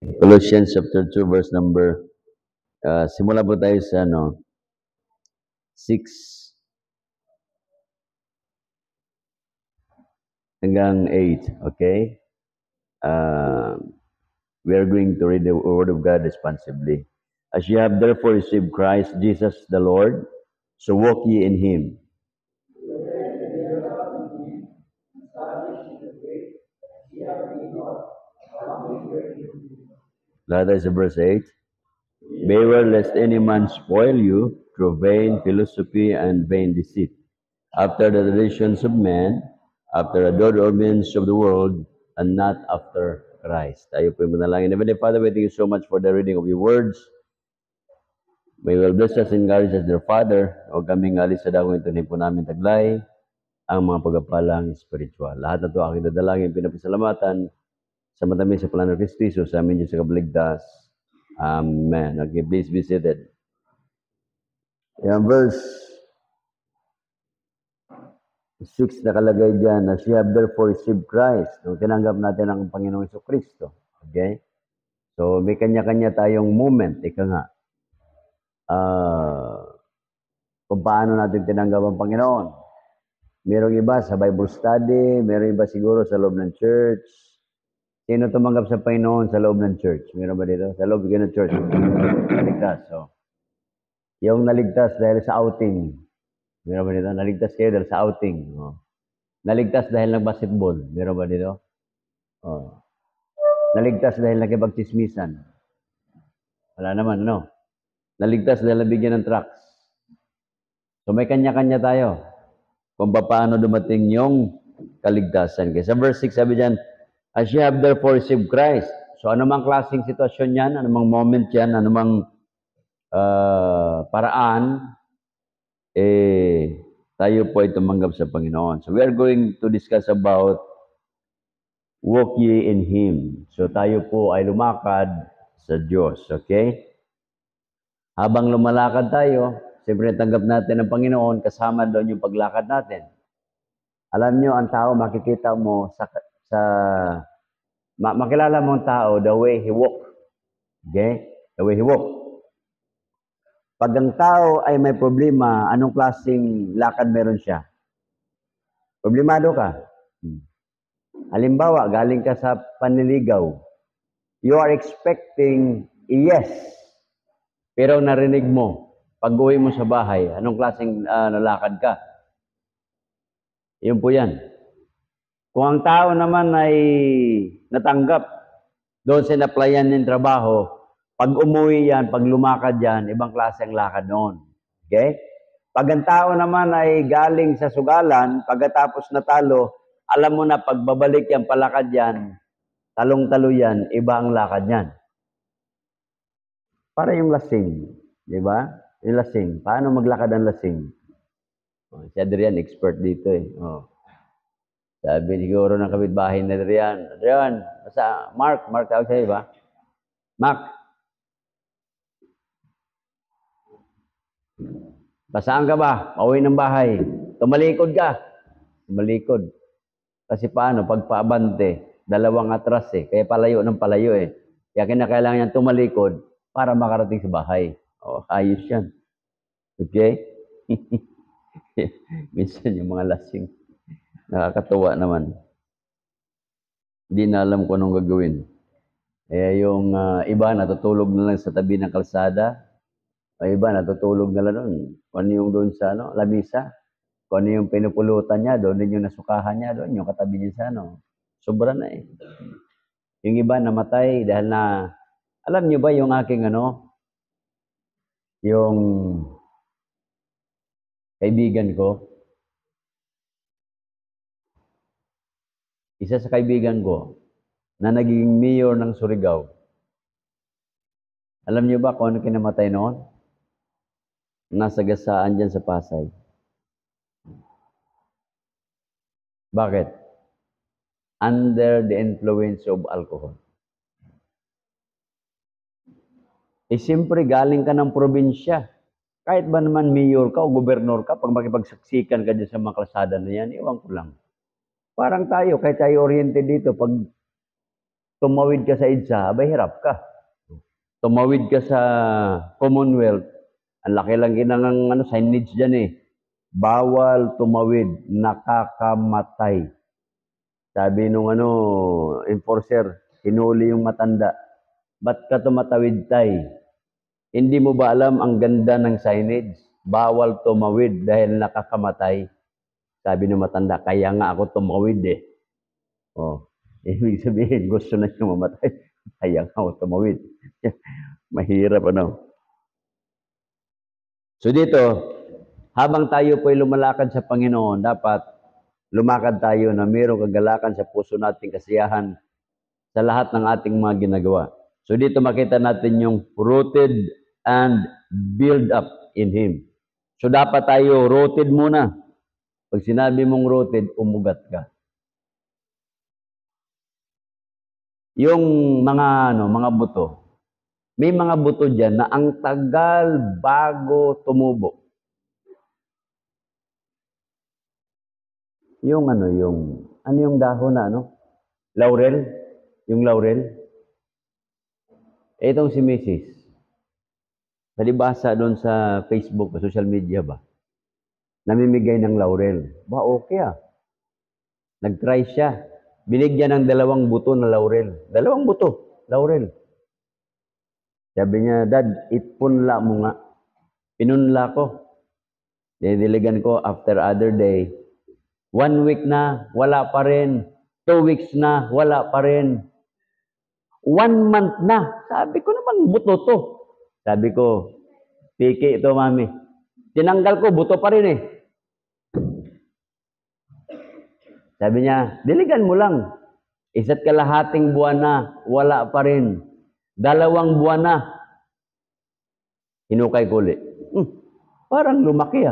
Colossians chapter 2 verse number simula po tayo sa 6 hanggang 8, okay? Uh, we are going to read the word of God responsibly. As ye have therefore received Christ Jesus the Lord, so walk ye in him. That is verse 8. Beware lest any man spoil you through vain philosophy and vain deceit, after the traditions of men, after the ordinance of the world, and not after Christ. Tayo po yung manalangin. Heavenly Father, we thank you so much for the reading of your words. May will bless us and encourage us, dear Father. Huwag kaming alis sa dagong ito po namin taglay ang mga pagpapalang spiritual. Lahat na ito aking dadalangin, pinapasalamatan sa matamis sa plano ng Kristo, sa amin Diyos sa kabaligtas. Amen. Okay, please be seated. Yung verse 6 nakalagay dyan, as ye have therefore received Christ. Nung tinanggap natin ang Panginoong Jesucristo. Okay? So, may kanya-kanya tayong moment. Ika nga. Kung paano natin tinanggap ang Panginoon. Merong iba sa Bible study, merong iba siguro sa loob ng church. Sino tumanggap sa Panginoon sa loob ng church? Meron ba dito? Sa loob ng church. Naligtas. So, yung naligtas dahil sa outing. Meron ba dito? Naligtas kayo dahil sa outing. Oh. Naligtas dahil nag-basketball. Meron ba dito? Oh. Naligtas dahil nakipagchismisan. Wala naman, ano? Naligtas dahil nabigyan ng trucks. So may kanya-kanya tayo kung paano dumating yung kaligtasan. Kaya sa verse 6 sabi dyan, as ye have therefore received Christ. So anumang klaseng sitwasyon yan, anumang moment yan, anumang paraan, tayo po ay tumanggap sa Panginoon. So we are going to discuss about walk ye in Him. So tayo po ay lumakad sa Diyos. Okay? Habang lumalakad tayo, siyempre tanggap natin ang Panginoon, kasama doon yung paglakad natin. Alam nyo, ang tao makikita mo makilala mo ang tao the way he walk. Okay? The way he walk. Pag ang tao ay may problema, anong klaseng lakad meron siya? Problemado ka. Halimbawa, galing ka sa panliligaw. You are expecting a yes. Pero narinig mo, pag-uwi mo sa bahay, anong klaseng nalakad ka? Yun po yan. Kung ang tao naman ay natanggap doon sa na-applyan ng trabaho, pag umuwi yan, pag lumakad yan, ibang klase ang lakad noon. Okay? Pag ang tao naman ay galing sa sugalan, pagkatapos natalo, alam mo na pagbabalik yan, palakad yan, talong-talo yan, iba ang lakad yan. Para yung lasing, di ba? Yung lasing. Paano maglakad ang lasing? Si Adrian, expert dito eh. Sabi siguro ng kapitbahay na Adrian, basta Mark tawag sa'yo ba? Mark, basaan ka ba? Pauwi ng bahay. Tumalikod ka. Tumalikod. Kasi paano? Pag paabante, dalawang atras eh. Kaya palayo ng palayo eh. Kaya kinakailangan niyan tumalikod para makarating sa bahay. Ayos yan. Okay? Minsan yung mga lasing. Nakakatuwa naman. Hindi na alam kung anong gagawin. Kaya yung iba natutulog na lang sa tabi ng kalsada. May iba natutulog na lang doon. Kung ano yung doon sa lamisa. Kung ano yung pinupulutan niya, doon din yung nasukahan niya, doon yung katabi niya sa Sobra na eh. Yung iba namatay dahil na, alam niyo ba yung aking yung kaibigan ko, isa sa kaibigan ko, na naging mayor ng Surigao. Alam niyo ba kung ano kinamatay noon? Nasa gasaan dyan sa Pasay. Bakit? Under the influence of alcohol. Siyempre, galing ka ng probinsya. Kahit ba naman mayor ka o gobernur ka, pag makipagsaksikan ka dyan sa mga kalsada na yan, iwan ko lang. Parang tayo, kahit tayo oriented dito, pag tumawid ka sa EDSA, abay hirap ka. Tumawid ka sa Commonwealth, ang laki lang ng signage dyan eh. Bawal tumawid, nakakamatay. Sabi nung enforcer, hinuli yung matanda. Ba't ka tumatawid, tay? Hindi mo ba alam ang ganda ng signage? Bawal tumawid dahil nakakamatay. Sabi ng matanda, kaya nga ako tumawid eh. Oh, ibig sabihin, gusto na niya mamatay. Kaya nga ako tumawid. Mahirap So dito, habang tayo po'y lumalakad sa Panginoon, dapat lumakad tayo na mayroong kagalakan sa puso nating kasiyahan sa lahat ng ating mga ginagawa. So dito makita natin yung rooted and build up in Him. So dapat tayo rooted muna. Pag sinabi mong rooted, umugat ka. Yung mga buto, may mga buto dyan na ang tagal bago tumubo. Yung yung dahon na laurel, yung laurel. Itong si Mrs. Nalibasa doon sa Facebook, social media ba? Namimigay ng laurel. Ba, okay Nag-try siya. Binigyan ng 2 buto na laurel. 2 buto, laurel. Sabi niya, Dad, ipunla mo nga. Pinunla ko. Diniligan ko after other day. 1 week na, wala pa rin. 2 weeks na, wala pa rin. 1 month na. Sabi ko naman, buto to. Sabi ko, piki ito, mami. Tinanggal ko, buto pa rin eh. Sabi niya, diligan mo lang. 1 kalahating buwan na, wala pa rin. 2 buwan na. Hinukay ko ulit. Parang lumaki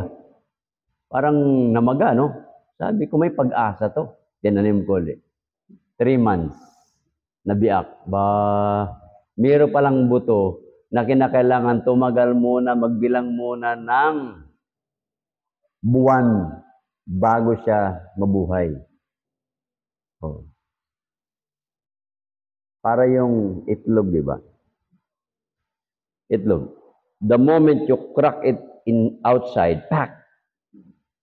Parang namaga, no? Sabi ko, may pag-asa to. Tinanim ko ulit. 3 months. Nabiak. Mayroon palang buto na kinakailangan tumagal muna, magbilang muna ng buwan bago siya mabuhay. Para yung itlog, di ba? Itlog. The moment you crack it outside,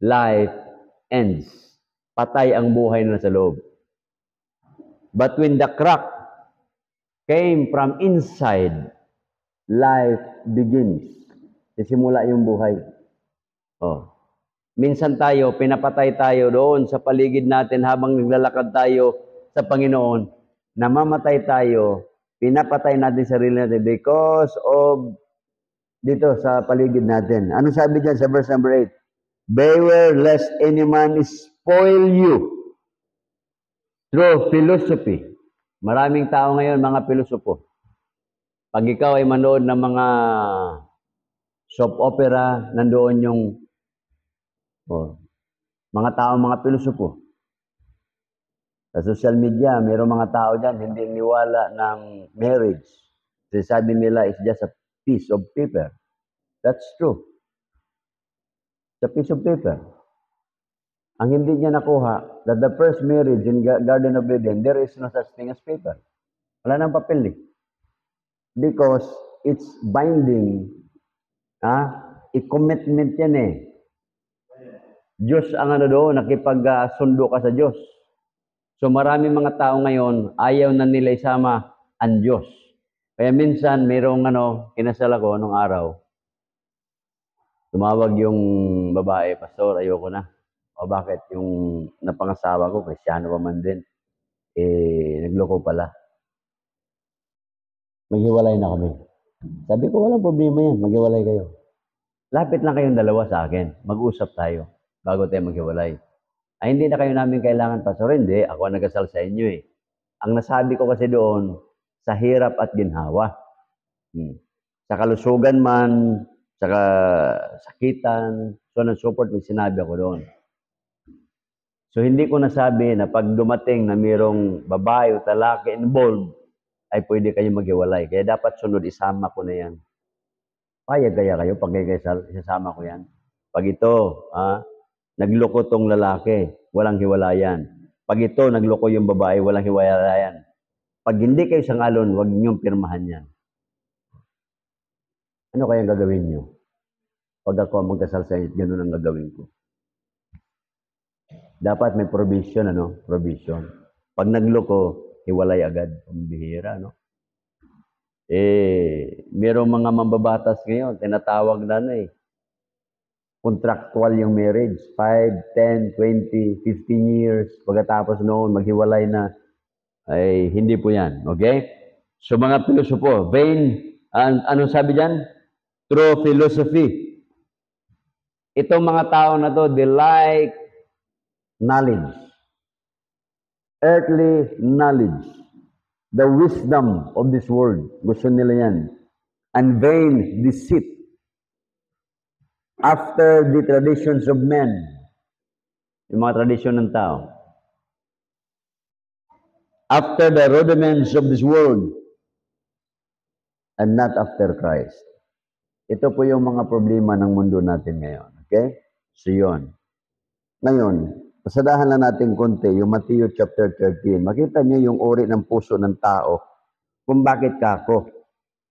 life ends. Patay ang buhay na sa loob. But when the crack came from inside, life begins. Sisimula yung buhay. Minsan tayo, pinapatay tayo doon sa paligid natin habang naglalakad tayo sa Panginoon. Namamatay tayo, pinapatay natin sarili natin because of dito sa paligid natin. Ano sabi dyan sa verse number 8? Beware lest any man spoil you through philosophy. Maraming tao ngayon, mga pilosopo. Pag ikaw ay manood ng mga soap opera, nandoon yung mga tao, mga pilosopo. Sa social media, mayroong mga tao dyan, hindi niwala ng marriage. Sabi nila, it's just a piece of paper. That's true. It's a piece of paper. Ang hindi niya nakuha, that the first marriage in Garden of Eden, there is no such thing as paper. Wala nang papel Because it's binding. I-commitment yan Diyos ang doon, nakipag-sundo ka sa Diyos. So maraming mga tao ngayon, ayaw na nila isama ang Diyos. Kaya minsan, mayroong kinasal ako nung araw. Tumawag yung babae, Pastor, ayoko na. O bakit? Yung napangasawa ko, Kristyano pa man din. Nagloko pala. Maghiwalay na kami. Sabi ko, walang problema yan. Maghiwalay kayo. Lapit lang kayong dalawa sa akin. Mag-usap tayo bago tayo maghiwalay. Ay, hindi na kayo namin kailangan, Pastor. Hindi, ako ang nagasal sa inyo Ang nasabi ko kasi doon, sa hirap at ginhawa. Sa kalusugan man, sa sakitan, so on and so forth, may sinabi ako doon. So, hindi ko nasabi na pag dumating na mayroong babae o talaki involved, ay pwede kayo maghiwalay. Kaya dapat sunod, isama ko na yan. Payag kaya kayo pag isasama ko yan? Pag ito, nagloko tong lalaki, walang hiwalayan. Pag ito, nagloko yung babae, walang hiwalayan. Pag hindi kayo sangalon, huwag niyong pirmahan yan. Ano kayang gagawin niyo? Pag ako magkasal sa inyo, ganun ang gagawin ko. Dapat may provision, Provision. Pag nagloko, hiwalay agad. Pambihira, merong mga mambabatas ngayon, tinatawag na contractual yung marriage. 5, 10, 20, 15 years. Pagkatapos noon, maghiwalay na. Ay, hindi po yan. Okay? So, mga pilosopo, vain, anong sabi dyan? True philosophy. Itong mga tao na to, they like knowledge. Earthly knowledge. The wisdom of this world. Gusto nila yan. And vain deceit. After the traditions of men. Yung mga tradisyon ng tao. After the rudiments of this world. And not after Christ. Ito po yung mga problema ng mundo natin ngayon. Okay? So yun. Ngayon, pasadahan lang natin konti yung Matthew chapter 13. Makita niyo yung uri ng puso ng tao kung bakit kako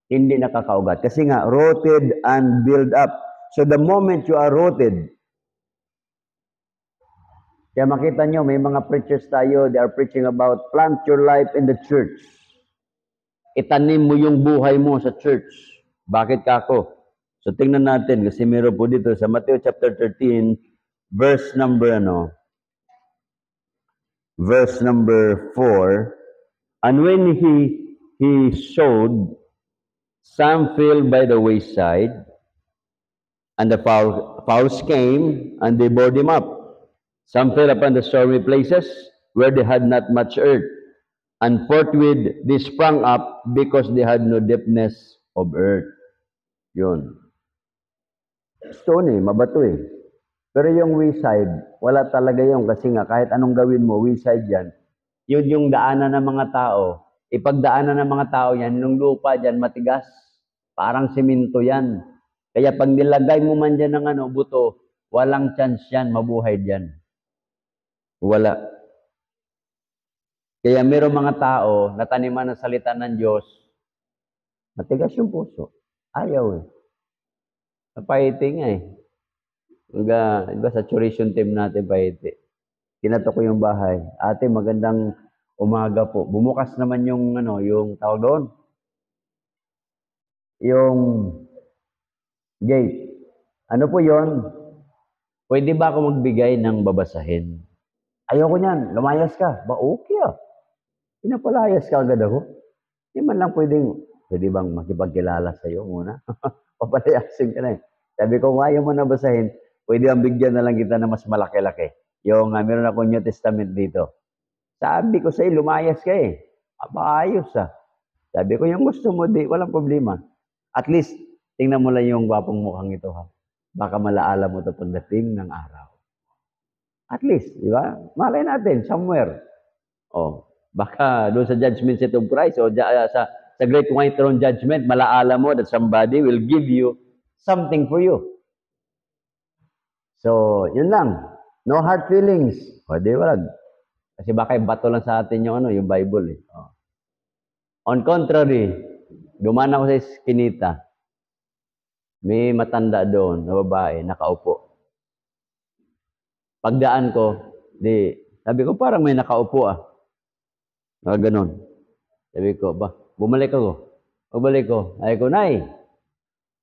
hindi nakakaugat. Kasi nga, rooted and build up. So the moment you are rooted, kaya makita nyo, may mga preachers tayo, they are preaching about plant your life in the church. Itanim mo yung buhay mo sa church. Bakit kako? So tingnan natin, kasi meron po dito sa Matthew chapter 13, verse number 4, and when he sowed, some fell by the wayside, and the fowls came, and they bore them up. Some fell upon the stormy places, where they had not much earth, and forthwith they sprang up, because they had no deepness of earth. Yun. Stone mabato Pero yung wayside, wala talaga yung kasi nga kahit anong gawin mo, wayside yan. Yun yung daanan ng mga tao. Ipagdaanan ng mga tao yan, yung lupa dyan matigas. Parang simento yan. Kaya pag nilagay mo man dyan ng buto, walang chance yan, mabuhay dyan. Wala. Kaya mayroong mga tao na taniman ng salita ng Diyos, matigas yung puso. Ayaw Napahiti nga Iba sa tuition team natin pahiti. Kinato ko yung bahay. Ate, magandang umaga po. Bumukas naman yung yung tawag doon. Yung gate. Ano po yon? Pwede ba ako magbigay ng babasahin? Ayoko niyan. Lumayas ka. Ba, okay Pinapalayas ka agad ako. Hindi man lang pwede bang makipagkilala sa'yo muna? Papalayasin ka na Sabi ko, kung ayaw mo na basahin, pwede ang bigyan na lang kita na mas malaki-laki. Yung meron akong New Testament dito. Sabi ko sa'yo, lumayas ka Ayos Sabi ko, yung gusto mo, walang problema. At least, tingnan mo lang yung gwapong mukhang ito Baka malaala mo ito pagdating ng araw. At least, di ba? Malay natin, somewhere. Baka doon sa judgment seat of Christ o sa Great White Throne Judgment, malaala mo that somebody will give you something for you. So, yun lang. No hard feelings. Di wala. Kasi baka bato lang sa atin yung yung Bible On contrary, dumaan ako sa Eskinita. May matanda doon na babae, nakaupo. Pagdaan ko, sabi ko parang may nakaupo Ganon. Sabi ko, bumalik ako. Bumalik ko. Ay ko, Nay,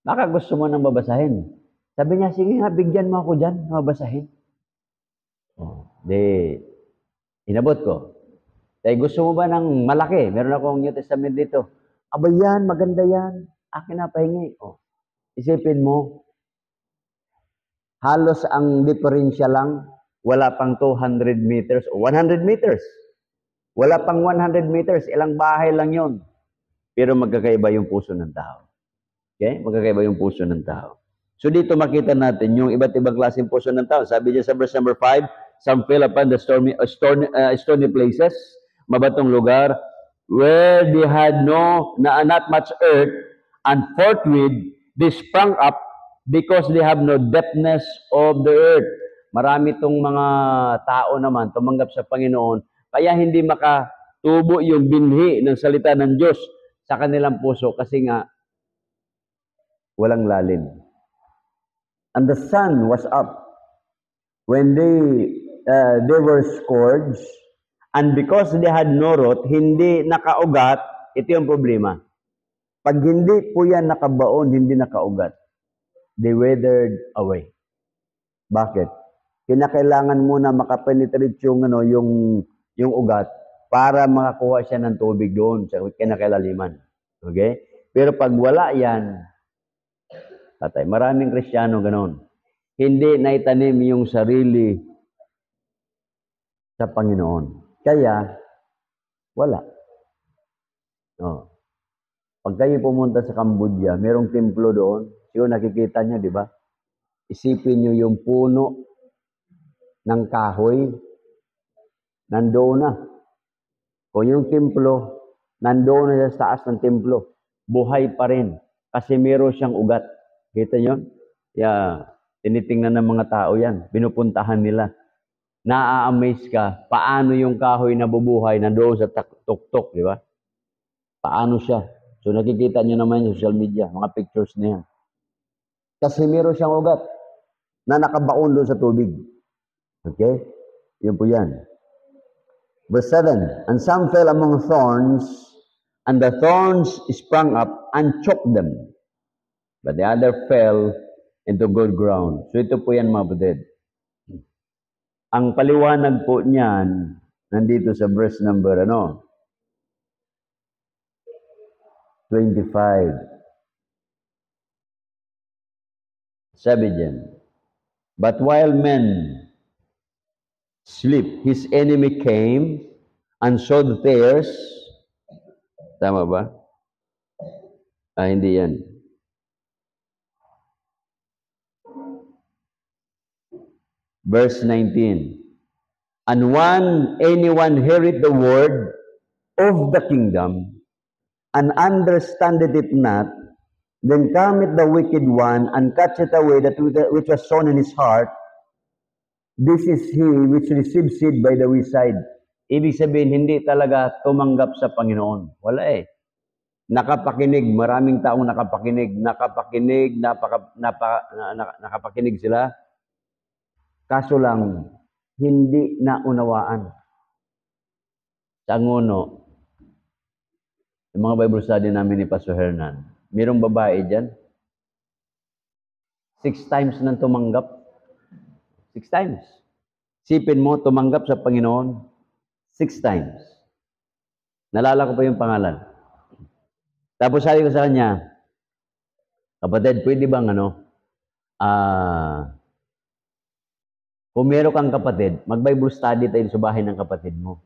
baka gusto mo nang babasahin. Sabi niya, sige nga, bigyan mo ako dyan, mabasahin. Inabot ko. Dahil gusto mo ba ng malaki? Meron akong New Testament dito. Aba yan, maganda yan. Akin na pahingi. Isipin mo, halos ang diferensya lang, wala pang 200 meters o 100 meters. Wala pang 100 meters, ilang bahay lang yon. Pero magkakaiba yung puso ng tao. Okay? Magkakaiba yung puso ng tao. So dito makita natin yung iba't ibang klaseng puso ng tao. Sabi niya sa verse number 5, some fell upon the stony places, mabatong lugar, where they had not much earth, and forthwith they sprang up because they have no depthness of the earth. Marami itong mga tao naman tumanggap sa Panginoon, kaya hindi tubo yung binhi ng salita ng Diyos sa kanilang puso kasi nga walang lalim. And the sun was up when they were scourged, and because they had no root, hindi nakaugat, ito yung problema. Pag hindi po yan nakabaon, hindi nakaugat, they withered away. Bakit? Kinakailangan muna makapenetrate yung ugat para makakuha siya ng tubig doon sa kinakailaliman. Okay? Pero pag wala yan, patay. Maraming Kristiyano ganon. Hindi naitanim yung sarili sa Panginoon. Kaya, wala. No. Pag kayo pumunta sa Cambodia, merong templo doon. Siguro nakikita niyo, di ba? Isipin niyo yung puno ng kahoy, nandoon na. Kung yung templo, nandoon na sa taas ng templo, buhay pa rin. Kasi meron siyang ugat. Kita niyo? Tinitingnan ng mga tao yan. Pinupuntahan nila. Na-amaze ka, paano yung kahoy na bubuhay nandoon sa tuktok, di ba? Paano siya? So nakikita niyo naman yung social media, mga pictures na yan. Kasi meron siyang ugat na nakabaon doon sa tubig. Okay? Yun po yan. Verse 7, and some fell among thorns, and the thorns sprang up and choked them. But the other fell into good ground. So ito po yan, mga kapatid. Ang paliwanag po niyan, nandito sa verse number, 25. Sabi diyan, but while men sleep, his enemy came and sowed tares. Tama ba? Hindi yan. Verse 19. And when anyone heareth the word of the kingdom, and understandeth it not, then cometh the wicked one, and catcheth away that which was sown in his heart. This is he which received seed by the wayside. Ibig sabihin, hindi talaga tumanggap sa Panginoon. Wala eh. Nakapakinig, maraming taong nakapakinig, nakapakinig sila. Kaso lang, hindi naunawaan. Sa Angono, yung mga Bible study namin ni Pastor Hernan, mayroong babae dyan, 6 times nang tumanggap. 6 times. Sipin mo, tumanggap sa Panginoon, 6 times. Nalala ko pa yung pangalan. Tapos sabi ko sa kanya, kapatid, pwede bang kung meron kang kapatid, mag-Bible study tayo sa bahay ng kapatid mo.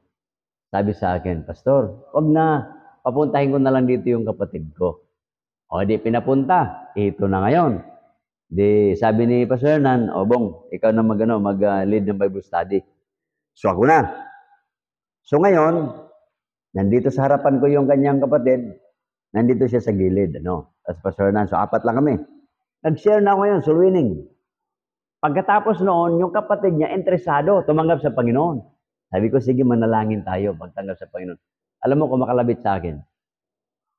Sabi sa akin, Pastor, wag na, papuntahin ko na lang dito yung kapatid ko. O di pinapunta, ito na ngayon. Di sabi ni Pastor Hernan, Bong, ikaw na mag-lead ng Bible study. So ako na. So ngayon, nandito sa harapan ko yung kanyang kapatid, nandito siya sa gilid, Tapos Pastor Hernan, so 4 lang kami. Nag-share na ako ngayon, soul winning. Pagkatapos noon, yung kapatid niya, interesado, tumanggap sa Panginoon. Sabi ko, sige, manalangin tayo, pagtanggap sa Panginoon. Alam mo, kung makalabit sa akin,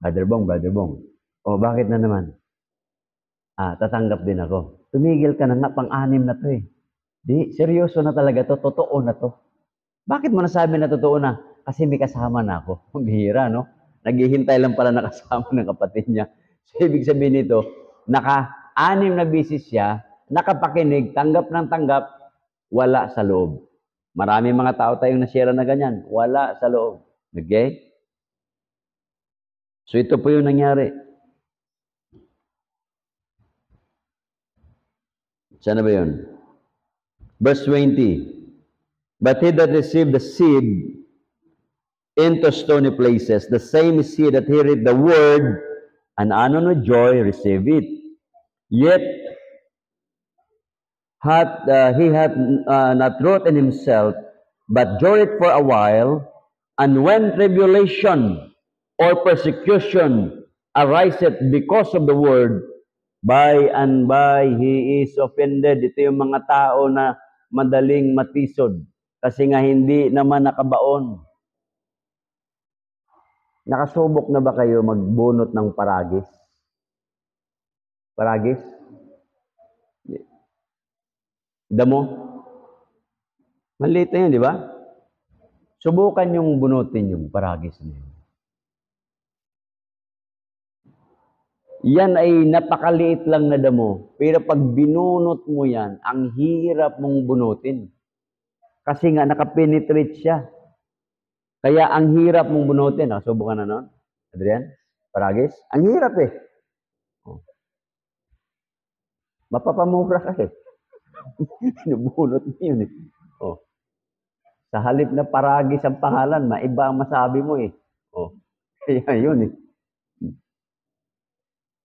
Brother Bong, bakit na naman? Tatanggap din ako. Tumigil ka na nga, pang-anim na to eh. Di, seryoso na talaga to, totoo na to. Bakit mo nasabi na totoo na? Kasi may kasama na ako. Ang bihira, no? Naghihintay lang pala na kasama ng kapatid niya. So, ibig sabihin nito, 6 na bisis siya, nakapakinig, tanggap ng tanggap, wala sa loob. Maraming mga tao tayong nasyera na ganyan, wala sa loob. Okay? So ito po yung nangyari. Saan na ba yun? Verse 20. But he that received the seed into stony places, the same is he that heareth the word, and no joy receive it. Yet he hath not root in himself, but joyeth for a while, and when tribulation or persecution ariseth because of the word, by and by he is offended. Ito yung mga tao na madaling matisod, kasi nga hindi naman nakabaon. Nakasubok na ba kayo magbunot ng paragis? Paragis? Damo? Maliit na yun, di ba? Subukan yung bunutin yung paragis na yun. Yan ay napakaliit lang na damo. Pero pag binunot mo yan, ang hirap mong bunutin. Kasi nga nakapenetrate siya. Kaya ang hirap mong bunutin. Subukan na nun? Adrian? Paragis? Ang hirap eh. Mapapamura ka eh. Binubunot mo yun eh. Sa halip na paragis ang pangalan, maiba ang masabi mo eh. Kaya yun eh.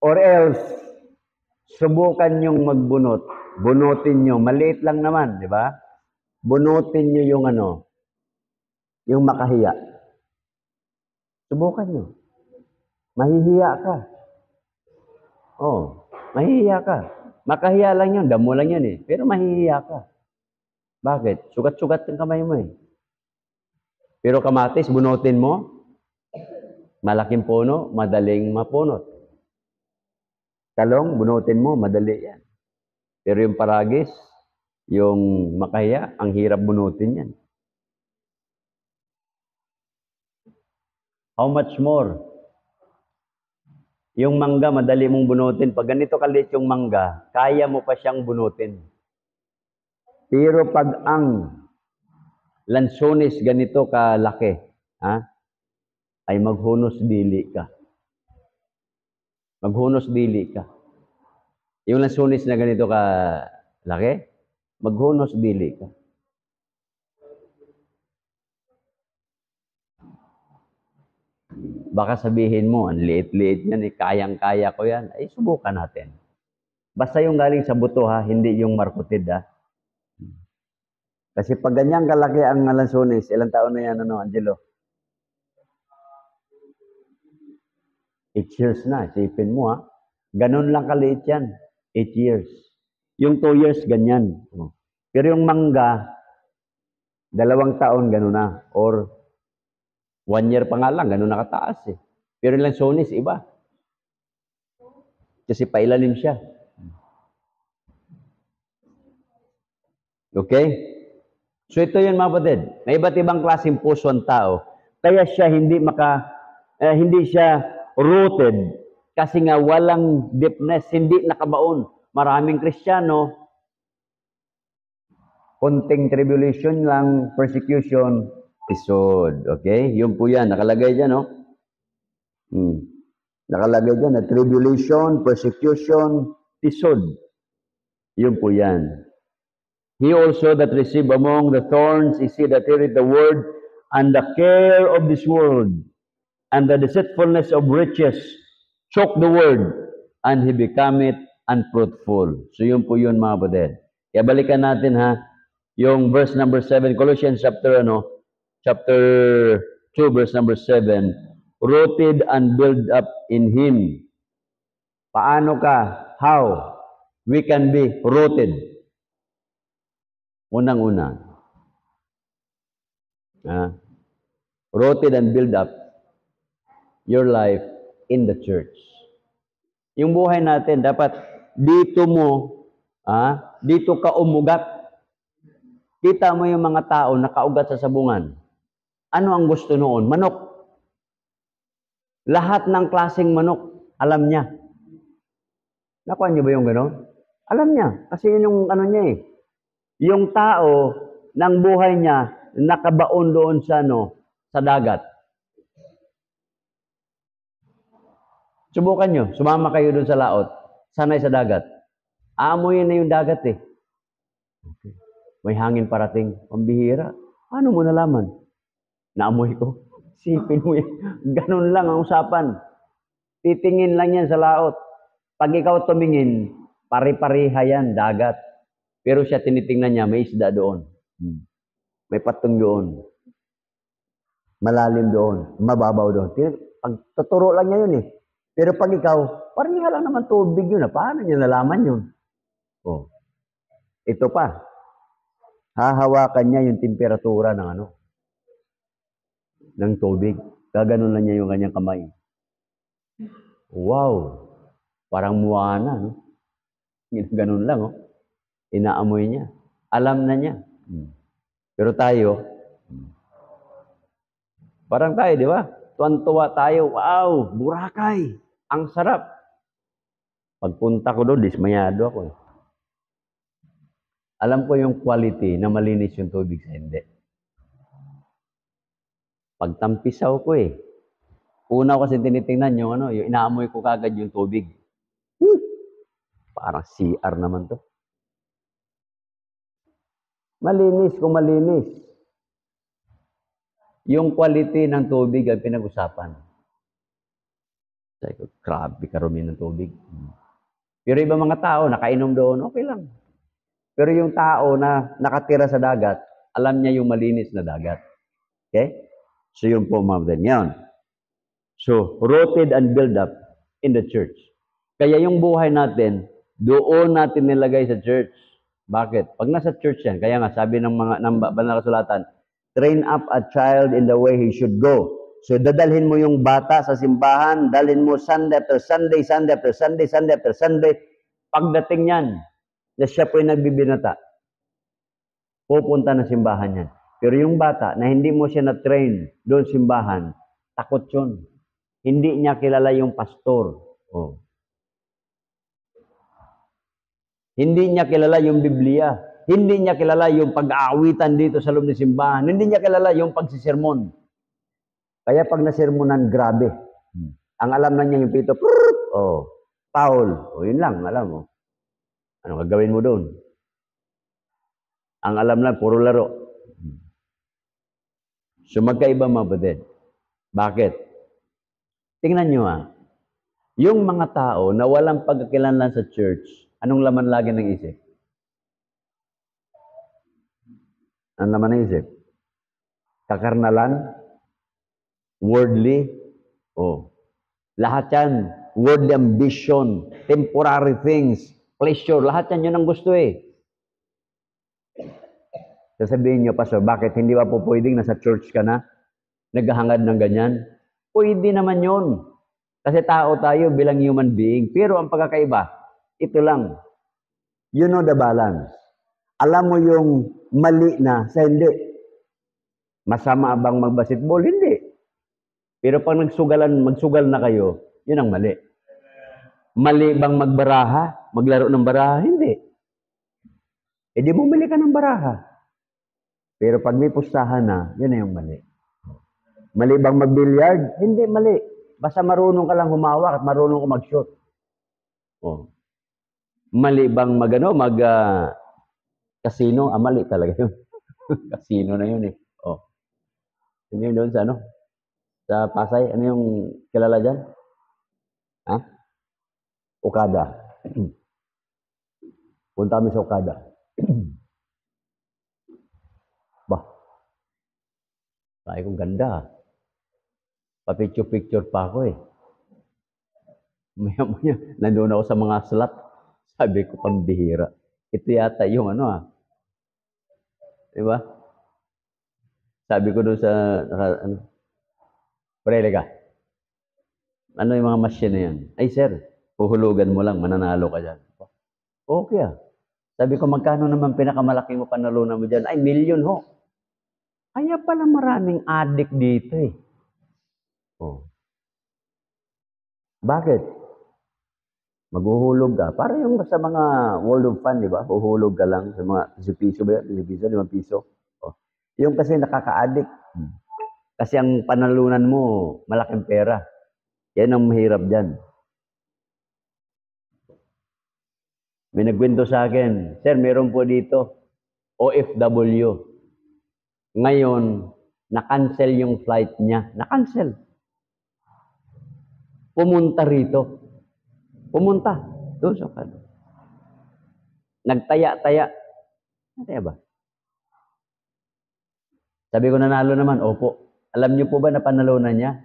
Or else, subukan yung magbunot. Bunutin nyo. Maliit lang naman, di ba? Bunutin nyo yung yung makahiya. Subukan nyo. Mahihiya ka. Mahihiya ka. Makahiya lang yun. Damo lang yun eh. Pero mahihiya ka. Bakit? Sugat-sugat yung kamay mo eh. Pero kamatis, bunutin mo. Malaking puno, madaling mapunot. Talong, bunutin mo, madali yan. Pero yung paragis, yung makahiya, ang hirap bunutin yan. How much more? Yung mangga, madali mong bunutin. Pag ganito kaliit yung mangga, kaya mo pa siyang bunutin. Pero pag ang lansones ganito kalaki, ay maghunos dili ka. Maghunos dili ka. Yung lansones na ganito kalaki, maghunos dili ka. Baka sabihin mo, ang liit-liit yan, kayang-kaya ko yan. Ay, subukan natin. Basta yung galing sa buto hindi yung markutid Kasi pag ganyan kalaki ang lansones, ilang taon na yan, Angelo? 8 years na, isipin mo Ganun lang kaliit yan, 8 years. Yung 2 years, ganyan. Pero yung mangga, 2 taon, ganun na. Or 1 year pa nga lang, ganun nakataas eh. Pero yung lansones, iba. Kasi pailalim siya. Okay? So ito yun mga kapatid. May iba't ibang klaseng puso ang tao. Kaya siya hindi siya rooted kasi nga walang deepness, hindi nakabaon. Maraming Kristiyano, konting tribulation lang, persecution, tisod. Okay? Yun po yan. Nakalagay dyan, Nakalagay dyan na tribulation, persecution, tisod. Yun po yan. He also that received among the thorns is he that heareth the word, and the care of this world, and the deceitfulness of riches, choke the word, and he becometh unfruitful. So yun po yun mga kapatid. Kaya balikan natin yung verse number 7, Colossians chapter 2, verse number 7, rooted and built up in Him. Paano ka? How? We can be rooted. Unang-una. Rooted and build up your life in the church. Yung buhay natin, dapat dito ka umugat. Kita mo yung mga tao nakaugat sa sabungan. Ano ang gusto noon? Manok. Lahat ng klaseng manok, alam niya. Nakuha niyo ba yung gano'n? Alam niya. Kasi yun yung niya eh. Yung tao ng buhay niya nakabaon doon sa dagat. Subukan nyo, sumama kayo doon sa laot, sanay sa dagat. Aamuyin na yung dagat eh. Okay. May hangin parating, pambihira. Paano mo nalaman? Naamoy ko. Sipin mo yan. Ganun lang ang usapan. Titingin lang yan sa laot. Pag ikaw tumingin, pari-pariha yan, dagat. Pero siya tinitingnan niya, may isda doon. May patong doon. Malalim doon. Mababaw doon. Pagtuturo lang niya yun eh. Pero pag ikaw, parang nga lang naman tubig yun. Paano niya nalaman yun? Ito pa. Hahawakan niya yung temperatura ng tubig. Gaganon lang niya yung kanyang kamay. Wow! Parang Moana, no? Ganun lang, oh. Inaamoy niya. Alam na niya. Pero tayo, parang tayo, di ba? Tuwan-tuwa tayo. Wow! Boracay! Ang sarap! Pagpunta ko doon, dismayado ako. Alam ko yung quality na malinis yung tubig sa hindi. Pagtampisaw ko eh. Una ko kasi tinitingnan yung yung inaamoy ko kagad yung tubig. Parang CR naman to. Malinis kung malinis. Yung quality ng tubig ang pinag-usapan. Grabe karumi ng tubig. Pero iba mga tao, nakainom doon, okay lang. Pero yung tao na nakatira sa dagat, alam niya yung malinis na dagat. Okay? So yun po mga yan. So, rooted and built up in the church. Kaya yung buhay natin, doon natin nilagay sa church. Bakit? Pag nasa church yan, kaya nga sabi ng mga banal na kasulatan, train up a child in the way he should go. So, dadalhin mo yung bata sa simbahan, dalhin mo Sunday after Sunday, Sunday after Sunday, Sunday after Sunday. Pagdating yan, na siya po yung nagbibinata, pupunta na simbahan yan. Pero yung bata na hindi mo siya na-train doon simbahan, takot yun. Hindi niya kilala yung pastor. Oh. Hindi niya kilala yung Biblia. Hindi niya kilala yung pag-aawitan dito sa loob ng simbahan. Hindi niya kilala yung pagsisermon. Kaya pag nasermonan, grabe. Ang alam na niya yung pito, oh, Paul. Oh, yun lang, alam mo. Ano gagawin mo doon? Ang alam lang, puro laro. So magkaiba mga batid. Bakit? Tingnan nyo yung mga tao na walang pagkakilanlan sa church, anong laman lagi ng isip? Ang laman ng isip? Kakarnalan? Worldly? Oh. Lahat yan. Worldly ambition, temporary things, pleasure, lahat yan yun ang gusto eh. Sasabihin nyo, Pastor, bakit hindi ba po pwedeng nasa church ka na? Naghahangad ng ganyan? Pwede naman yun. Kasi tao tayo bilang human being. Pero ang pagkakaiba, ito lang. You know the balance. Alam mo yung mali na sa hindi. Masama bang mag-basketball? Hindi. Pero pag magsugal na kayo, yun ang mali. Mali bang magbaraha? Maglaro ng baraha? Hindi. E di bumili ka ng baraha. Pero pag may pustahan na, yun na yung mali. Mali bang mag-billiard? Hindi, mali. Basta marunong ka lang humawak at marunong ka mag-shoot. Oh. Mali bang casino? Mali talaga yun. Casino na yun eh. Oh. Ano yun doon sa Sa Pasay? Ano yung kilala dyan? Ha? Okada. Punta kami sa Okada. Bah. Sabi kong ganda. Pa-picture-picture pa ako eh. Maya-maya, nandun ako sa mga slot. Sabi ko, pambihira. Ito yata yung diba? Sabi ko doon sa, Prele ka. Ano yung mga machine na yan? Ay sir, huhulugan mo lang, mananalo ka dyan. Okay Sabi ko, magkano naman pinakamalaki mo panalunan mo dyan? Ay, million ho. Kaya pala maraming addict dito eh. Oh. Bakit? Maghuhulog ka. Para yung sa mga World of Fun, di ba? Huhulog ka lang sa mga piso ba yan? Piso, 5 piso. Oh. Yung kasi nakaka-addict. Kasi ang panalunan mo, malaking pera. Yan ang mahirap dyan. May nagkwento sa akin, Sir, meron po dito, OFW. Ngayon, na-cancel yung flight niya. Na-cancel. Pumunta rito. Pumunta. Doon sa Okada. Nagtaya-taya. Nataya ba? Sabi ko, nanalo naman. Opo. Alam niyo po ba na panalunan niya?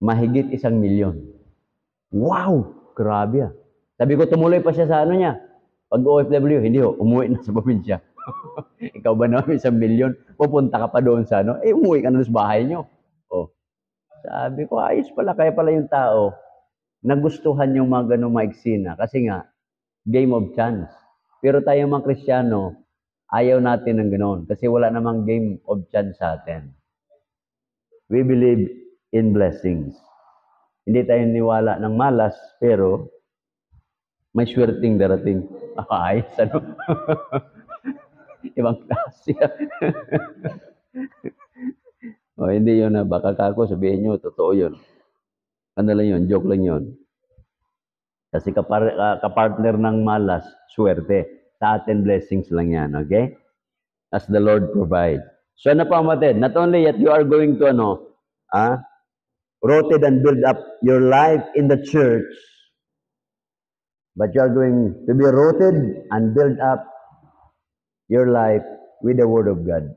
Mahigit 1 milyon. Wow! Grabe Sabi ko, tumuloy pa siya sa niya. Pag OFW, hindi umuwi na sa probinsya. Ikaw ba naman 1 milyon? Pupunta ka pa doon sa umuwi ka na sa bahay niyo. Oh. Sabi ko, ayos pala, kaya pala yung tao, nagustuhan yung mga ganong maeksina. Kasi nga, game of chance. Pero tayo mga Kristiyano, ayaw natin ng ganon. Kasi wala namang game of chance sa atin. We believe in blessings. Hindi tayo niwala ng malas, pero may swerting darating. Ayos, ano? Ibang klase. O, hindi yun na. Baka kako, sabihin nyo, totoo yun. Ano lang yun, joke lang yun. Kasi kapartner ng malas, swerte. Sa atin, blessings lang yan, okay? As the Lord provide. So ano pa, kapatid? Not only that you are going to, rooted and build up your life in the church, but you are going to be rooted and build up your life with the Word of God.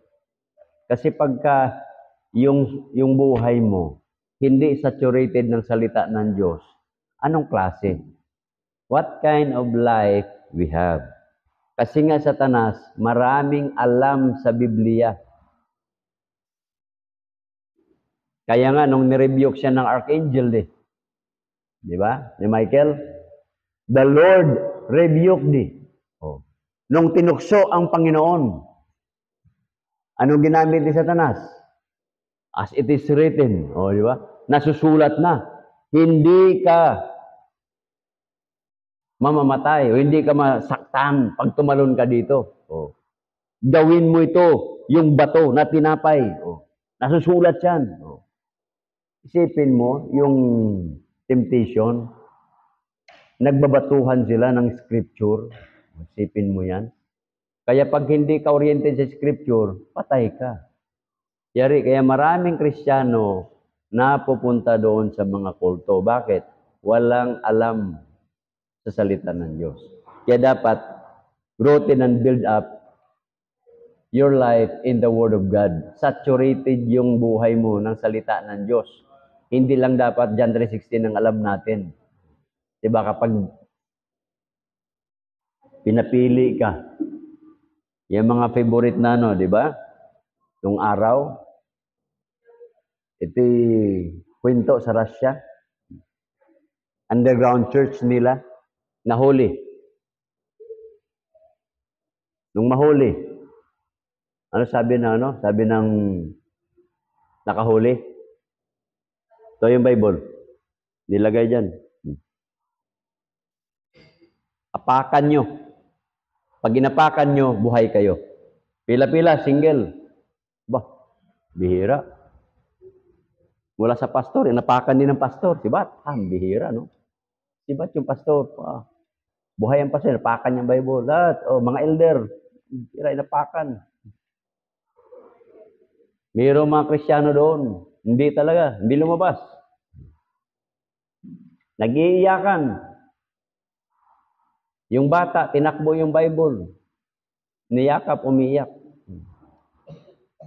Kasi pagka yung buhay mo, hindi saturated ng salita ng Diyos, anong klase? What kind of life we have? Kasi nga Satanas, maraming alam sa Biblia. Kaya nga, nung nirebuke siya ng archangel, di ba? Ni Michael, the Lord rebuked thee. Oh. Nung tinukso ang Panginoon, anong ginamit ni Satanas? As it is written. Oh, di ba? Nasusulat na. Hindi ka mamamatay o hindi ka masaktan pag tumalon ka dito. Oh. Gawin mo ito, yung bato na tinapay. Oh. Nasusulat yan. Oh. Isipin mo, yung temptation, nagbabatuhan sila ng scripture. Isipin mo yan. Kaya pag hindi ka oriented sa scripture, patay ka. Kaya maraming Kristiyano na pupunta doon sa mga kulto. Bakit? Walang alam sa salita ng Diyos. Kaya dapat rooted and build up your life in the Word of God. Saturated yung buhay mo ng salita ng Diyos. Hindi lang dapat John 3:16 ang alam natin. Diba kapag pinapili ka, yung mga favorite na diba? Nung araw, ito kwento sa Russia. Underground church nila, nahuli. Nung mahuli, sabi ng nakahuli? Ito yung Bible. Nilagay dyan. Apakan nyo. Pag inapakan nyo, buhay kayo. Pila-pila, single. Bihira. Mula sa pastor, inapakan din ng pastor. Sibat, bihira, no? Sibat yung pastor. Buhay ang pastor, inapakan yung Bible. Lahat, mga elder, inapakan. Mayroong mga Kristiyano doon. Hindi talaga, hindi lumabas. Nag-iiyakan. Yung bata, tinakbo yung Bible. Niyakap, umiyak.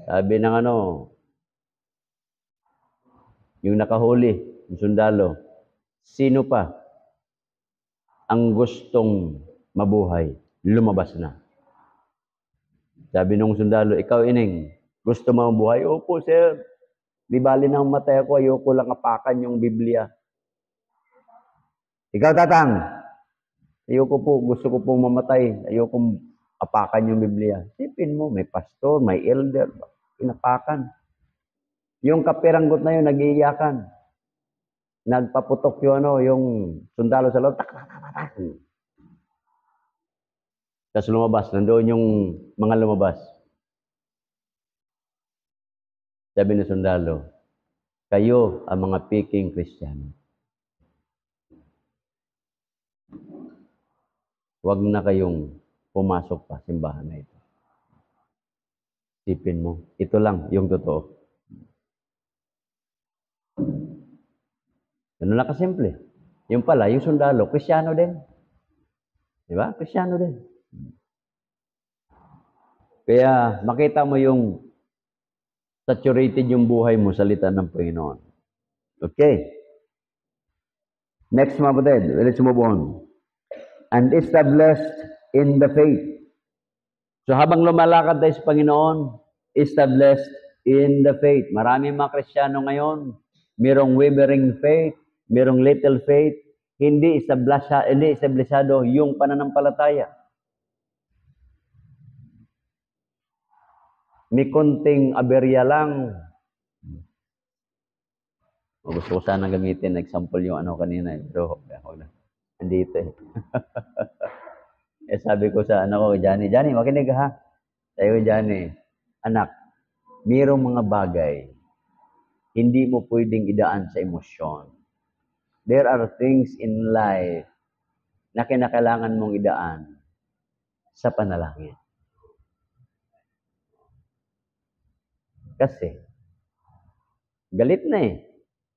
Sabi ng yung nakahuli, yung sundalo, sino pa ang gustong mabuhay? Lumabas na. Sabi ng sundalo, ikaw ining, gusto mo mabuhay? Opo, sir. Di bali nang matay ako, ayoko lang apakan yung Biblia. Ikaw, tatang, ayoko po, gusto ko pong mamatay. Ayoko apakan yung Biblia. Sipin mo, may pastor, may elder, inapakan. Yung kapiranggot na yun, nag-iiyakan. Nagpaputok yung sundalo sa loob. Tapos lumabas, nandoon yung mga lumabas. Sabi ng sundalo, kayo ang mga piking Kristiyano. Huwag na kayong pumasok pa simbahan na ito. Sipin mo, ito lang yung totoo. Ano na kasimple. Yung pala, yung sundalo, Kristiyano din. Di ba? Kristiyano din. Kaya makita mo yung saturated yung buhay mo sa salita ng Panginoon. Okay. Next, mga kapatid, let's move on. And established in the faith. So habang lumalakad tayo sa Panginoon, established in the faith. Maraming mga Kristiyano ngayon, merong wavering faith, merong little faith, hindi establishado yung pananampalataya. May konting aberya lang. Gusto ko sana gamitin example yung ano kanina. Pero andito eh. Sabi ko sa anak ko, Johnny, makinig ha. Sabi ko, Johnny, anak, mayroong mga bagay, hindi mo pwedeng idaan sa emosyon. There are things in life na kinakailangan mong idaan sa panalangin. Kasi, galit na eh.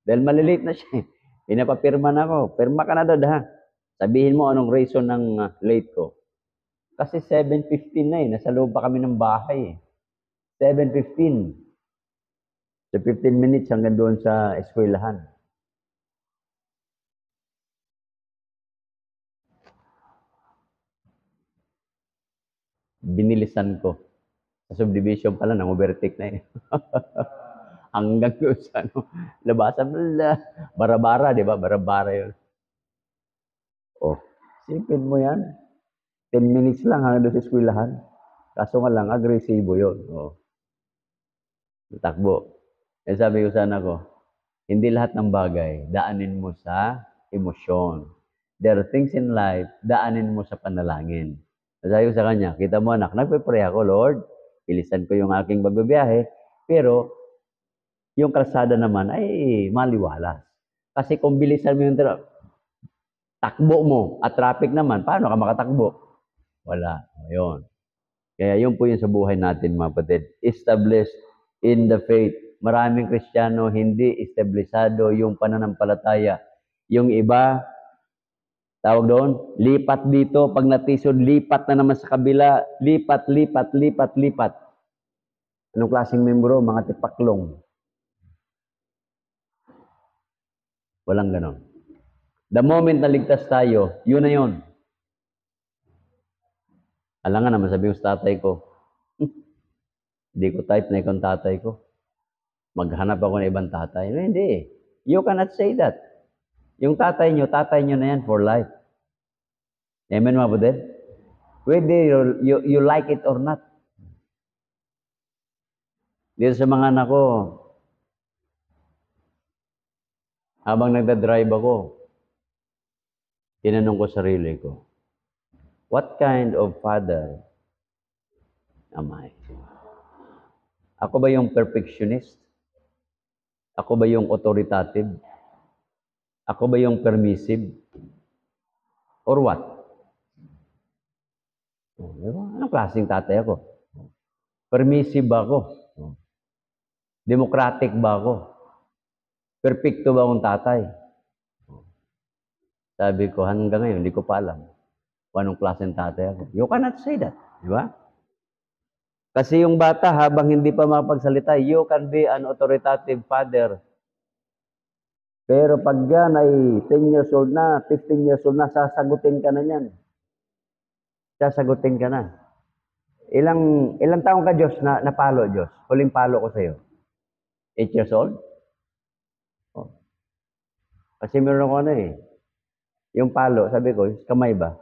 Dahil malilate na siya eh. Pinapapirma na ako. Pirma ka na doon ha. Sabihin mo anong reason ng late ko. Kasi 7:15 na eh. Nasa loob pa kami ng bahay eh. 7:15. So 15 minutes hanggang doon sa eskwelahan. Binilisan ko. Sa subdivision pala, nang-overtake na eh. Hanggang doon sa labasan. Bara-bara, di ba? Bara-bara yun. Oh, sipin mo yan. 10 minutes lang hanggang doon sa eskwelahan. Kaso nga lang, agresibo yun. Oh. Takbo. Sabi ko sana ko, hindi lahat ng bagay, daanin mo sa emosyon. There are things in life, daanin mo sa panalangin. Sabi ko sa kanya, kita mo anak, nagpe-pray ako, Lord, bilisan ko yung aking pagbibiyahe, pero yung kalsada naman ay maliwalas. Kasi kung bilisan mo yung takbo mo at traffic naman, paano ka makatakbo? Wala. Ayun. Kaya yun po yung sa buhay natin, mga kapatid. Established in the faith. Maraming Kristiyano hindi establishado yung pananampalataya. Yung iba, tawag doon, lipat dito, pag natisod, lipat na naman sa kabila, lipat. Anong klaseng membro? Mga tipaklong. Walang ganon. The moment na ligtas tayo, yun na yun. Alangan naman sabi ko sa tatay ko, hindi ko type na ikong tatay ko. Maghanap ako ng ibang tatay. No, hindi. You cannot say that. Yung tatay nyo na yan for life. Amen, mga kapatid? Whether you like it or not. Dito sa mga anak ko, habang nagda-drive ako, tinanong ko sarili ko, what kind of father am I? Ako ba yung perfectionist? Ako ba yung authoritative? Ako ba yung permissive? Or what? Anong klaseng tatay ako? Permissive ba ako? Democratic ba ako? Perfecto ba akong tatay? Sabi ko, hanggang ngayon, hindi ko pa alam kung anong klaseng tatay ako. You cannot say that. Di ba? Kasi yung bata, habang hindi pa makapagsalita, you can be an authoritative father. Pero pag yan ay 10 years old na, 15 years old na, sasagutin ka na yan. Sasagutin ka na. Ilang taong ka, Diyos, na napalo, Diyos? Huling palo ko sa'yo. 8 years old? Oh. Kasi meron ako yung palo, sabi ko, kamay ba?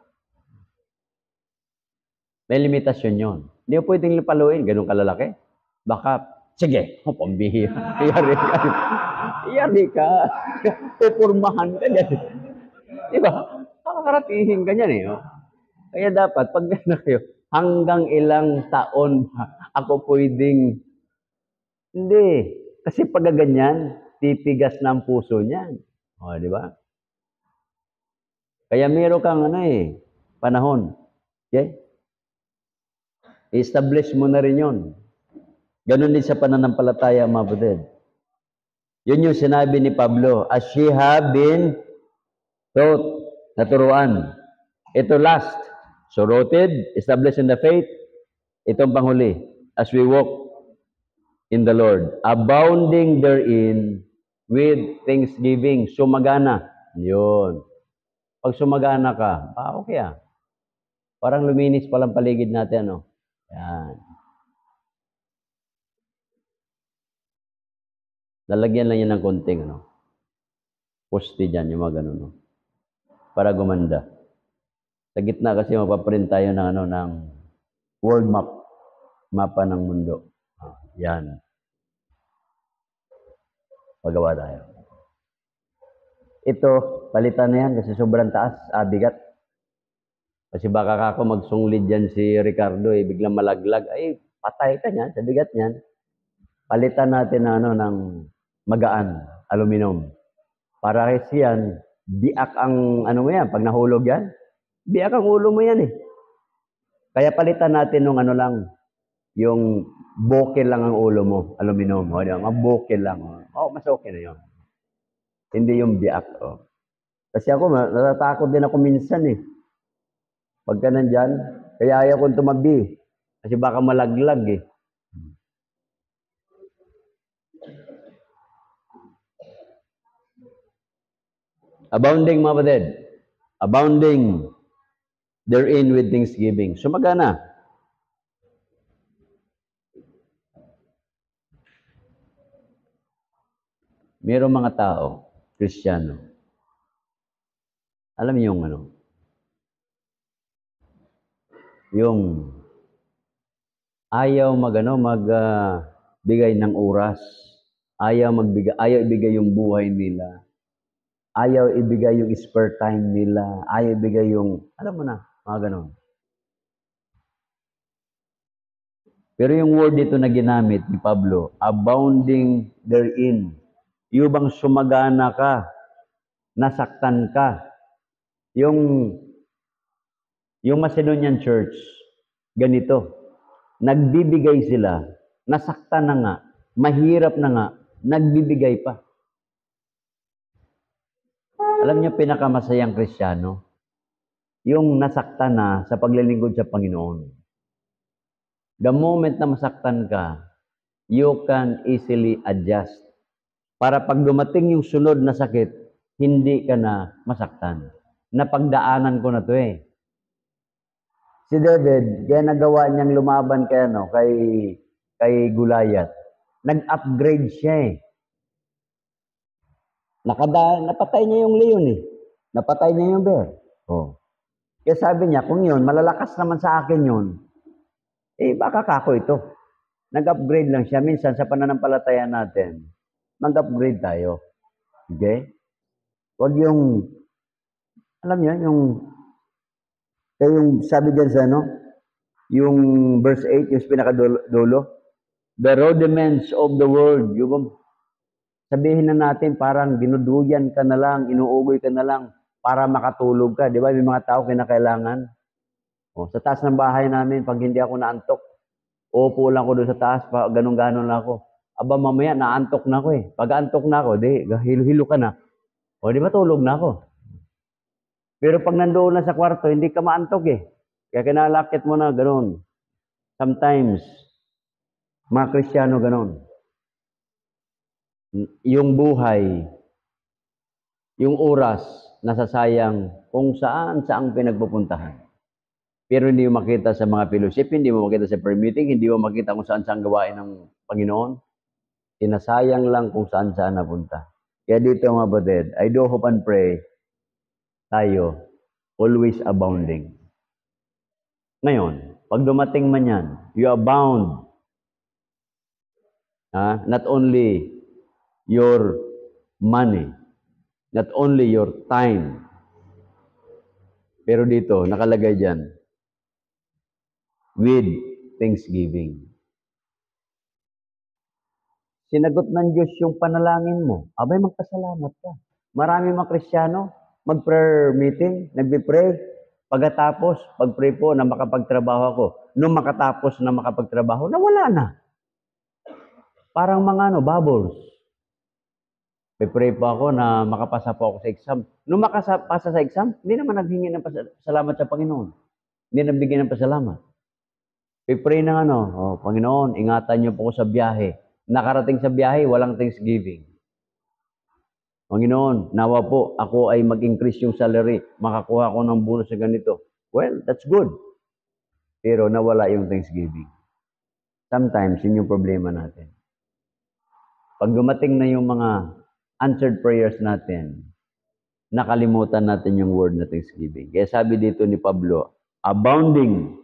May limitasyon yun. Hindi mo pwedeng paluin, ganun kalalaki. Baka, sige, pambihira. Iyari ka. Pupurmahan ka dyan. Diba? Kakaratingin ka dyan eh. Oh. Kaya dapat, pag na kayo, hanggang ilang taon ako pwedeng, hindi. Kasi pag ganyan, titigas na ang puso niyan. O, di ba? Kaya meron kang panahon. Okay? I-establish mo na rin yun. Ganun din sa pananampalataya, mga kapatid. Yun yung sinabi ni Pablo, as ye have been taught, naturuan. Ito last. So rooted, established in the faith. Itong panghuli, as we walk in the Lord, abounding therein with thanksgiving. Sumagana. Yun. Pag sumagana ka, okay ah. Parang luminis palang paligid natin, ano? Yan. Lalagyan lang yan ng konting, ano? poste dyan, yung mga ganun, no? Para gumanda. Sa gitna kasi mapaprint tayo ng, ng world map, mapa ng mundo. Yan. Pagawa tayo. Ito, palitan na yan kasi sobrang taas, bigat. Kasi baka ako magsunglid dyan si Ricardo, biglang malaglag. Ay, patay ka niyan, sa bigat niyan. Palitan natin ng magaan, aluminum. Para kasi yan, biak ang, mo yan, pag nahulog yan, biak ang ulo mo yan Kaya palitan natin nung lang, yung bokeh lang ang ulo mo, aluminum. O, mabokeh lang. Mas okay na yun. Hindi yung biak. Kasi ako, natatakot din ako minsan Pagka nandyan, kaya ayaw kong tumabi. Kasi baka malaglag Abounding, mga kapatid. Abounding therein with thanksgiving. Sumagana. Mayroong mga tao, Kristiyano. Alam niyo yung yung ayaw magbigay ng oras. Ayaw ibigay yung buhay nila. Ayaw ibigay yung spare time nila. Ayaw ibigay yung, alam mo na, mga ganon. Pero yung word dito na ginamit ni Pablo, abounding therein. Yung bang sumagana ka, nasaktan ka. Yung Macedonian Church, ganito, nagbibigay sila, nasaktan na nga, mahirap na nga, nagbibigay pa. Alam niyo, pinakamasayang Kristiyano, yung nasaktan na sa paglilingkod sa Panginoon. The moment na masaktan ka, you can easily adjust. Para pag dumating yung sunod na sakit, hindi ka na masaktan. Napagdaanan ko na to Si David, kaya nagawa niyang lumaban kay Goliath. Nag-upgrade siya Napatay niya yung leon Napatay niya yung bear. Kaya sabi niya, kung yun, malalakas naman sa akin yun, baka kako ito. Nag-upgrade lang siya. Minsan sa pananampalataya natin, mag-upgrade tayo. Okay? Huwag yung, alam niyo, yung sabi dyan sa yung verse 8, yung pinakadulo, the rudiments of the world, sabihin na natin parang dinuduyan ka na lang, inuugoy ka na lang para makatulog ka. Di ba? May mga tao kinakailangan. Sa taas ng bahay namin, pag hindi ako naantok, upo lang ko doon sa taas, ganun-ganon lang ako. Aba, mamaya, naantok na ako Pag antok na ako, hilo-hilo ka na. Di ba tulog na ako? Pero pag nandoon na sa kwarto, hindi ka maantok Kaya kinalakit mo na, ganun. Sometimes, mga Kristiyano, ganun. Yung buhay, yung oras, nasasayang kung saan pinagpupuntahan. Pero hindi mo makita sa mga fellowship, hindi mo makita sa prayer meeting, hindi mo makita kung saan gawain ng Panginoon. Sinasayang lang kung saan napunta. Kaya dito mga batid, I do hope and pray tayo, always abounding. Ngayon, pag dumating man yan, you abound. Not only your money, not only your time, pero dito, nakalagay dyan, with thanksgiving. Sinagot ng Diyos yung panalangin mo. Abay, magpasalamat ka. Marami mga Kristiyano, mag-prayer meeting, nagbe-pray. Pagkatapos, pag-pray po na makapagtrabaho ako. Nung makatapos na makapagtrabaho, nawala na. Parang mga bubbles. Pray po ako na makapasa po ako sa exam. Nung makapasa sa exam, hindi naman naghingi ng pasalamat sa Panginoon. Hindi nabigyan ng pasalamat. Pray ng Panginoon, ingatan niyo po ako sa biyahe. Nakarating sa biyahe, walang thanksgiving. Panginoon, nawa po, ako ay mag-increase yung salary. Makakuha ko ng bonus sa ganito. Well, that's good. Pero nawala yung thanksgiving. Sometimes, yun yung problema natin. Pag dumating na yung mga answered prayers natin, nakalimutan natin yung word na thanksgiving. Kaya sabi dito ni Pablo, abounding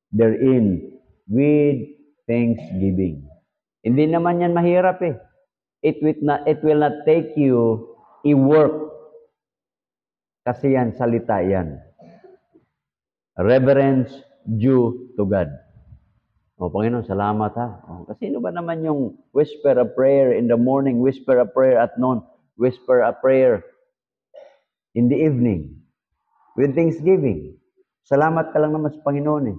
therein with thanksgiving. Hindi naman yan mahirap eh. It will not take you i-work. Kasi yan, salita yan. Reverence due to God. O, Panginoon, salamat ha. O, kasi sino ba naman yung whisper a prayer in the morning, whisper a prayer at noon, whisper a prayer in the evening with thanksgiving. Salamat ka lang naman sa Panginoon eh.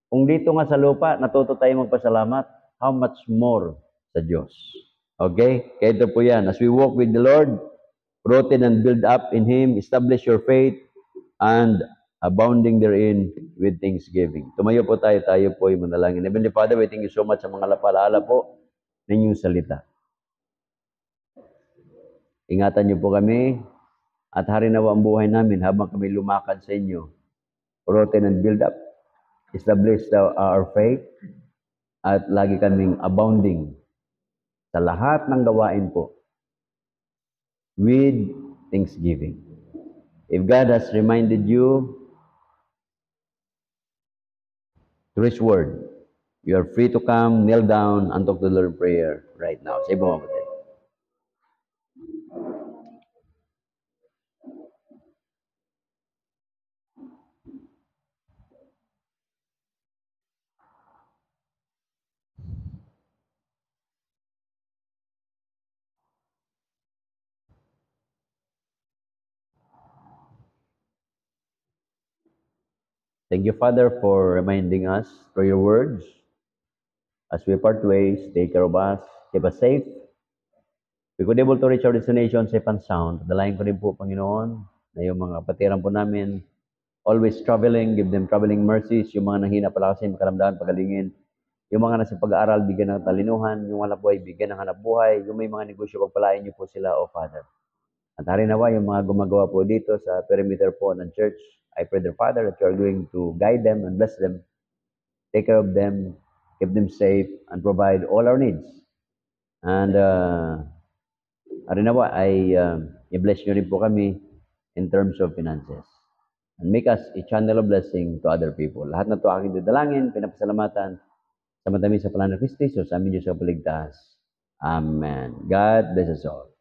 Kung dito nga sa lupa, natuto tayo magpasalamat, how much more sa Diyos. Okay? Kaya ito po yan. As we walk with the Lord, rooted and build up in Him, establish your faith, and abounding therein with thanksgiving. Tumayo po tayo po yung manalangin. Heavenly Father, we thank you so much sa mga lapalaala po ng inyong salita. Ingatan niyo po kami at harinawa ang buhay namin habang kami lumakad sa inyo. Rooted and build up, establish our faith, at lagi kaming abounding sa lahat ng gawain po with thanksgiving. If God has reminded you through His Word, you are free to come, kneel down, and talk to the Lord in prayer right now. Sa ibang mga kapatid. Thank you, Father, for reminding us through your words. As we part ways, take care of us, keep us safe. We could able to reach our destination safe and sound. Dalayan ko rin po, Panginoon, na yung mga kapatiran po namin, always traveling, give them traveling mercies. Yung mga nanghina, palakasin, makaramdaman, pagalingin. Yung mga nasa pag-aaral, bigyan ng talinuhan. Yung hanap buhay, bigyan ng hanap buhay. Yung may mga negosyo, pagpalain niyo po sila, O Father. At harinawa yung mga gumagawa po dito sa perimeter po ng church. I pray, dear Father, that you are going to guide them and bless them. Take care of them, keep them safe, and provide all our needs. And harinawa, i-bless nyo rin po kami in terms of finances. And make us a channel of blessing to other people. Lahat na ito aking didalangin, pinapasalamatan, sa matamis sa pangalan ng Kristo, sa amin Diyos sa paligtas. Amen. God bless us all.